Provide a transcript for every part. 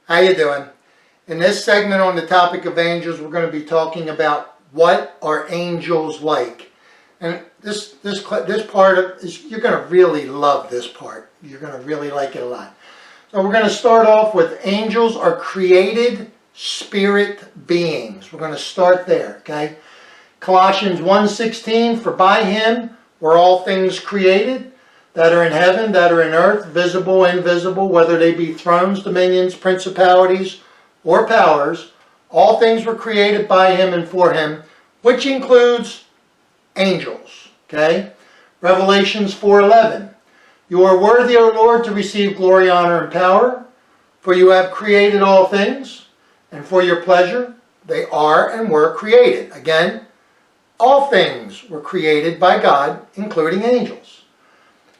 How you doing? In this segment on the topic of angels, we're going to be talking about what are angels like. And this part you're going to really love this part. You're going to really like it a lot. So we're going to start off with angels are created spirit beings. We're going to start there, okay? Colossians 1:16, for by him were all things created, that are in heaven, that are in earth, visible, invisible, whether they be thrones, dominions, principalities, or powers. All things were created by him and for him, which includes angels. Okay? Revelations 4:11. You are worthy, O Lord, to receive glory, honor, and power, for you have created all things, and for your pleasure they are and were created. Again, all things were created by God, including angels.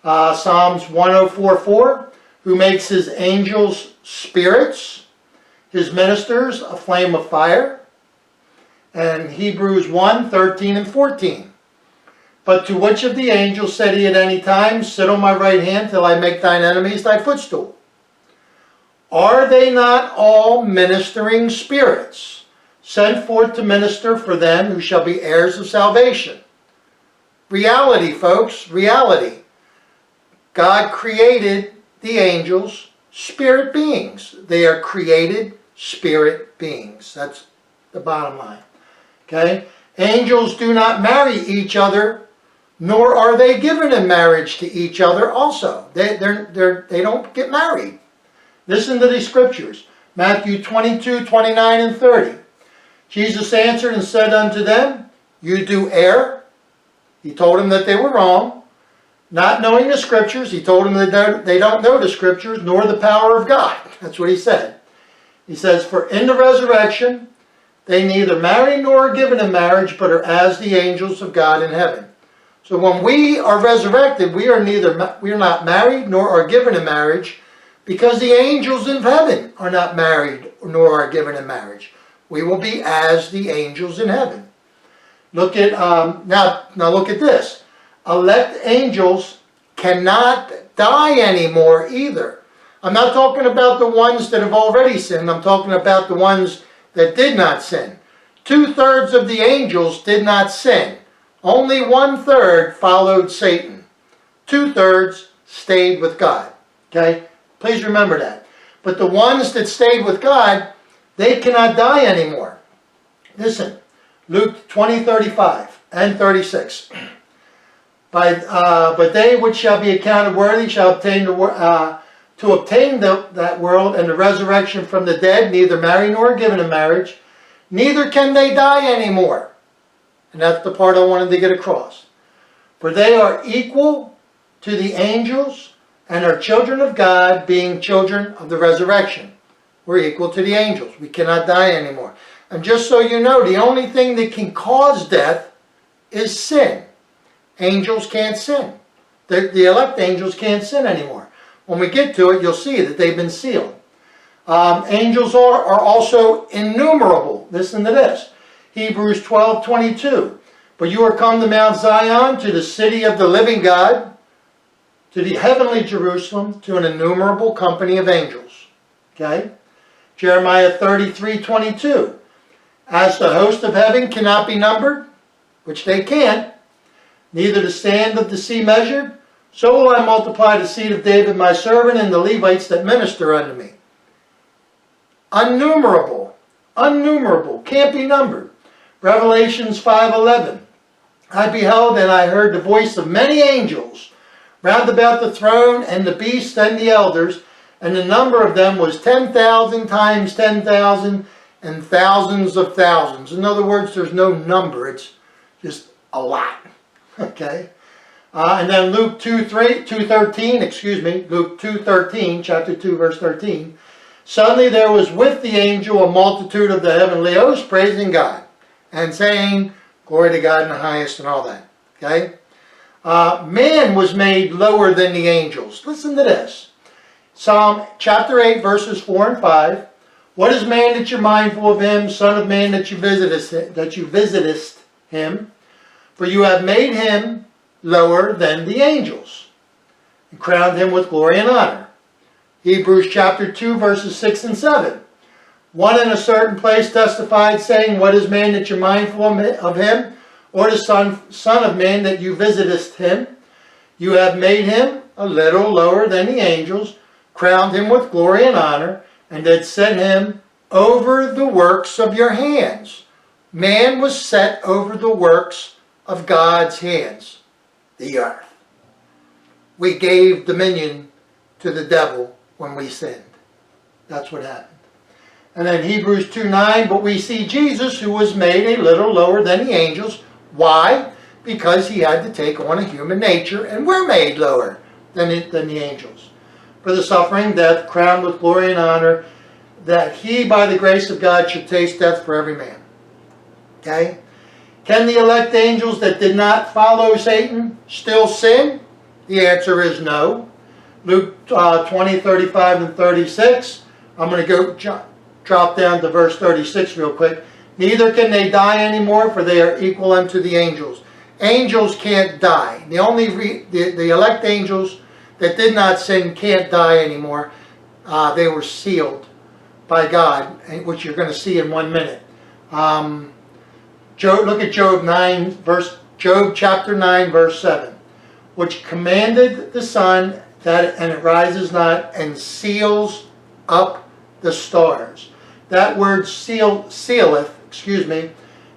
Psalms 104:4, who makes his angels spirits, his ministers a flame of fire. And Hebrews 1:13 and 14. But to which of the angels said he at any time, sit on my right hand till I make thine enemies thy footstool? Are they not all ministering spirits, sent forth to minister for them who shall be heirs of salvation? Reality, folks, reality. God created the angels spirit beings. They are created spirit beings. That's the bottom line. Okay? Angels do not marry each other, nor are they given in marriage to each other also. They don't get married. Listen to these scriptures. Matthew 22:29 and 30. Jesus answered and said unto them, you do err. He told them that they were wrong. Not knowing the scriptures, he told them that they don't know the scriptures, nor the power of God. That's what he said. He says, for in the resurrection, they neither marry nor are given in marriage, but are as the angels of God in heaven. So when we are resurrected, we are not married nor are given in marriage, because the angels in heaven are not married nor are given in marriage. We will be as the angels in heaven. Look at now look at this. Elect angels cannot die anymore either. I'm not talking about the ones that have already sinned. I'm talking about the ones that did not sin. 2/3 of the angels did not sin. Only 1/3 followed Satan. 2/3 stayed with God. Okay? Please remember that. But the ones that stayed with God, they cannot die anymore. Listen, Luke 20:35 and 36. But they which shall be accounted worthy shall obtain to obtain that world and the resurrection from the dead, neither marry nor given in marriage, neither can they die anymore. And that's the part I wanted to get across. For they are equal to the angels and are children of God, being children of the resurrection. We're equal to the angels. We cannot die anymore. And just so you know, the only thing that can cause death is sin. Angels can't sin. The elect angels can't sin anymore. When we get to it, you'll see that they've been sealed. Angels are also innumerable. Listen to this. Hebrews 12:22. But you are come to Mount Zion, to the city of the living God, to the heavenly Jerusalem, to an innumerable company of angels. Okay? Jeremiah 33:22. As the host of heaven cannot be numbered, which they can't, neither the sand of the sea measured, so will I multiply the seed of David my servant and the Levites that minister unto me. Innumerable, can't be numbered. Revelations 5:11. I beheld and I heard the voice of many angels round about the throne and the beast and the elders, and the number of them was 10,000 times 10,000 and thousands of thousands. In other words, there's no number. It's just a lot. Okay? And then Luke 2:13, Luke 2:13, chapter 2, verse 13. Suddenly there was with the angel a multitude of the heavenly hosts praising God and saying, glory to God in the highest and all that. Okay? Man was made lower than the angels. Listen to this. Psalm chapter 8, verses 4 and 5. What is man that you're mindful of him, son of man that you visitest him? For you have made him lower than the angels, and crowned him with glory and honor. Hebrews chapter 2, verses 6 and 7. One in a certain place testified, saying, What is man that you're mindful of him? Or the son of man that you visitest him? You have made him a little lower than the angels, crowned him with glory and honor, and had set him over the works of your hands. Man was set over the works of God's hands, the earth. We gave dominion to the devil when we sinned. That's what happened. And then Hebrews 2:9, but we see Jesus, who was made a little lower than the angels. Why? Because he had to take on a human nature, and we're made lower than the angels. For the suffering, death, crowned with glory and honor, that he, by the grace of God, should taste death for every man. Okay? Can the elect angels that did not follow Satan still sin? The answer is no. Luke 20, 35 and 36. I'm going to go drop down to verse 36 real quick. Neither can they die anymore, for they are equal unto the angels. Angels can't die. The elect angels that did not sin can't die anymore. They were sealed by God, which you're going to see in 1 minute. Look at Job chapter 9, verse 7. Which commanded the sun, and it rises not, and seals up the stars. That word sealeth,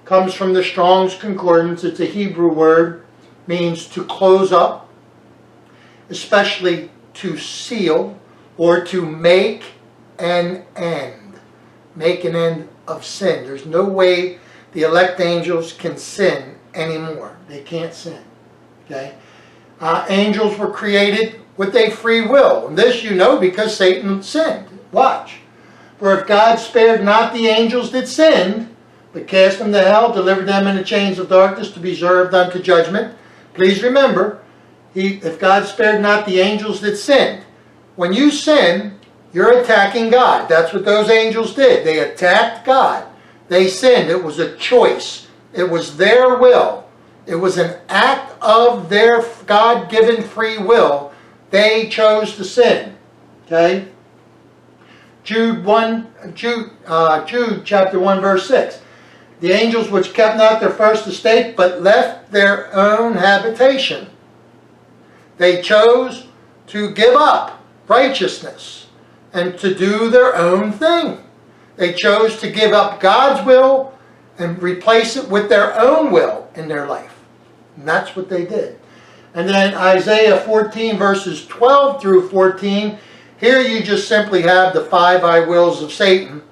comes from the Strong's Concordance. It's a Hebrew word, means to close up, especially to seal, or to make an end. Make an end of sin. There's no way the elect angels can sin anymore. They can't sin. Okay? Angels were created with a free will. And this you know because Satan sinned. Watch. For if God spared not the angels that sinned, but cast them to hell, delivered them in the chains of darkness to be served unto judgment. Please remember, if God spared not the angels that sinned, when you sin, you're attacking God. That's what those angels did. They attacked God. They sinned. It was a choice. It was their will. It was an act of their God-given free will. They chose to sin. Okay? Jude chapter 1, verse 6. The angels which kept not their first estate, but left their own habitation. They chose to give up righteousness and to do their own thing. They chose to give up God's will and replace it with their own will in their life. And that's what they did. And then Isaiah 14 verses 12 through 14. Here you just simply have the 5 I wills of Satan,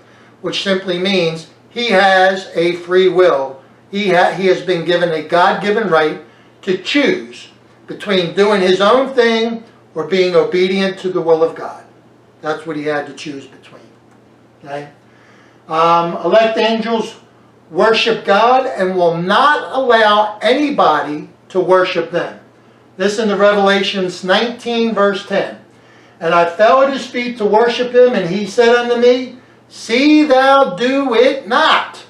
which simply means he has a free will. He has been given a God-given right to choose between doing his own thing or being obedient to the will of God. That's what he had to choose between. Okay? Elect angels worship God and will not allow anybody to worship them. Listen to Revelations 19 verse 10. And I fell at his feet to worship him, and he said unto me, See thou do it not.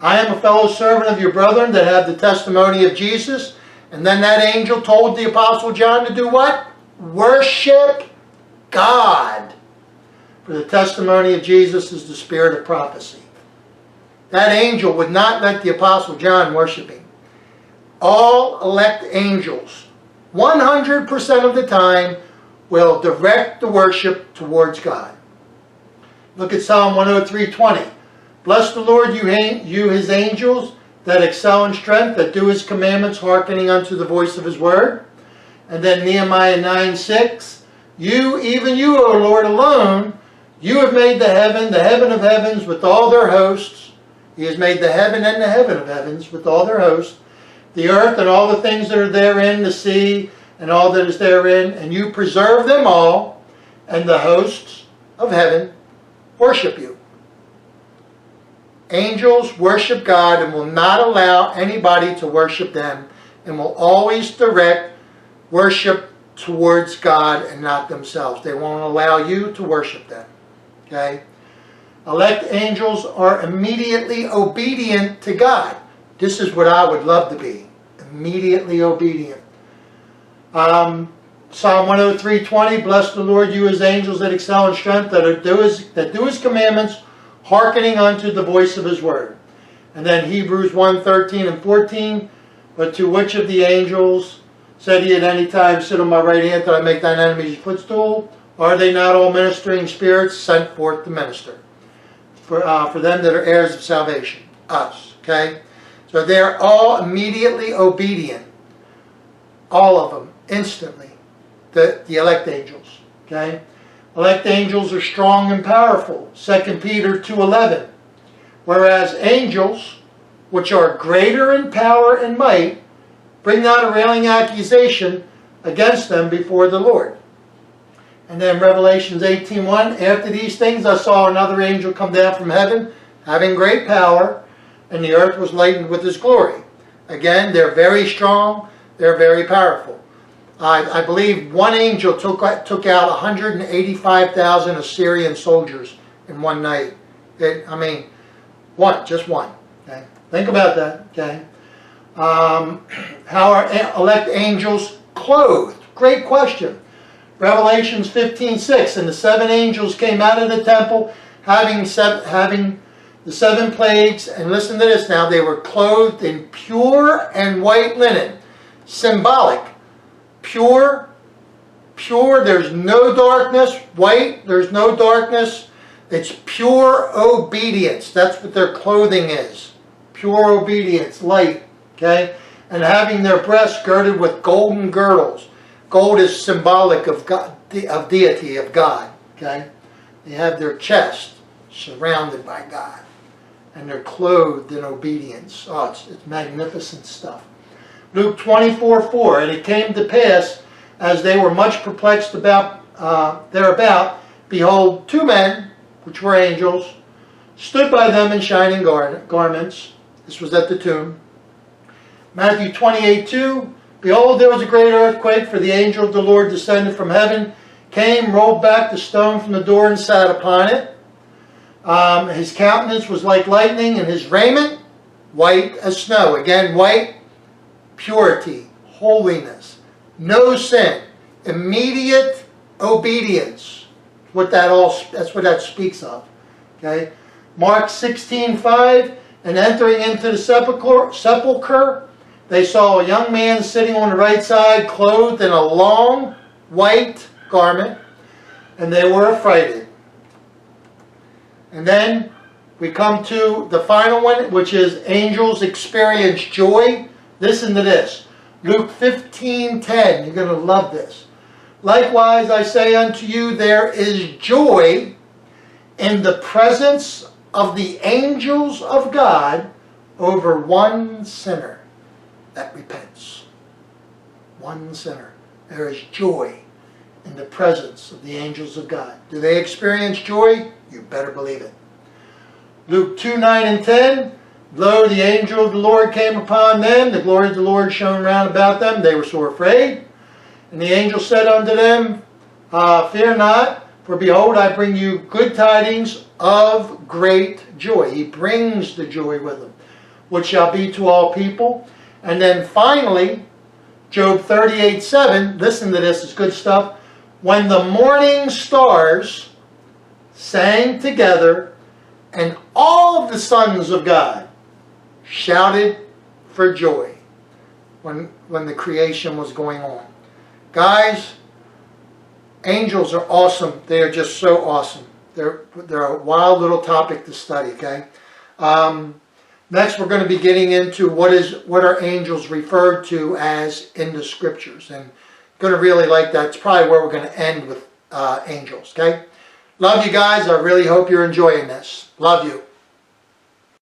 I am a fellow servant of your brethren that have the testimony of Jesus. And then that angel told the Apostle John to do what? Worship God. For the testimony of Jesus is the spirit of prophecy. That angel would not let the Apostle John worship him. All elect angels, 100% of the time, will direct the worship towards God. Look at Psalm 103:20. Bless the Lord, you his angels, that excel in strength, that do his commandments, hearkening unto the voice of his word. And then Nehemiah 9:6. You, even you, O Lord, alone, you have made the heaven of heavens with all their hosts. He has made the heaven and the heaven of heavens with all their hosts. The earth and all the things that are therein, the sea and all that is therein. And you preserve them all, and the hosts of heaven worship you. Angels worship God and will not allow anybody to worship them, and will always direct worship towards God and not themselves. They won't allow you to worship them. Okay? Elect angels are immediately obedient to God. This is what I would love to be. Immediately obedient. Psalm 103:20, bless the Lord, you his angels that excel in strength, that do his commandments, hearkening unto the voice of his word. And then Hebrews 1:13 and 14, but to which of the angels said he at any time, sit on my right hand till I make thine enemies your footstool? Are they not all ministering spirits sent forth to minister? For them that are heirs of salvation, us, okay? So they're all immediately obedient, all of them, instantly, the elect angels, okay? Elect angels are strong and powerful, 2 Peter 2:11. Whereas angels, which are greater in power and might, bring not a railing accusation against them before the Lord. And then Revelations 18:1, after these things I saw another angel come down from heaven, having great power, and the earth was lightened with his glory. Again, they're very strong, they're very powerful. I believe one angel took out 185,000 Assyrian soldiers in one night. Just one. Okay? Think about that. Okay? How are elect angels clothed? Great question. Revelations 15:6, and the 7 angels came out of the temple having the 7 plagues, and listen to this now, they were clothed in pure and white linen. Symbolic. Pure, there's no darkness. White, there's no darkness. It's pure obedience. That's what their clothing is. Pure obedience, light, okay? And having their breasts girded with golden girdles. Gold is symbolic of God, of deity, of God, okay? They have their chest surrounded by God. And they're clothed in obedience. Oh, it's magnificent stuff. Luke 24:4, and it came to pass, as they were much perplexed thereabout, behold, 2 men, which were angels, stood by them in shining garments. This was at the tomb. Matthew 28:2, behold, there was a great earthquake, for the angel of the Lord descended from heaven, came, rolled back the stone from the door, and sat upon it. His countenance was like lightning, and his raiment white as snow. Again, white, purity, holiness, no sin, immediate obedience. That's what that speaks of. Okay? Mark 16:5, and entering into the sepulchre, they saw a young man sitting on the right side, clothed in a long white garment, and they were affrighted. And then we come to the final one, which is angels experience joy. Listen to this. Luke 15:10. You're going to love this. Likewise, I say unto you, there is joy in the presence of the angels of God over one sinner that repents. One sinner. There is joy in the presence of the angels of God. Do they experience joy? You better believe it. Luke 2:9 and 10. Lo, the angel of the Lord came upon them. The glory of the Lord shone round about them. They were sore afraid. And the angel said unto them, fear not, for behold, I bring you good tidings of great joy. He brings the joy with him, which shall be to all people. And then finally, Job 38:7. Listen to this, it's good stuff. When the morning stars sang together, and all of the sons of God shouted for joy when the creation was going on. Guys, angels are awesome. They are just so awesome. They're a wild little topic to study, okay? Next, we're going to be getting into what are angels referred to as in the scriptures. And going to really like that. It's probably where we're going to end with angels, okay? Love you guys. I really hope you're enjoying this. Love you.